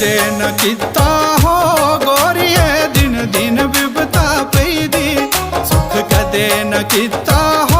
कदे न किता हो गोरिए दिन दिन विपता पैदी सुख कदे न किता हो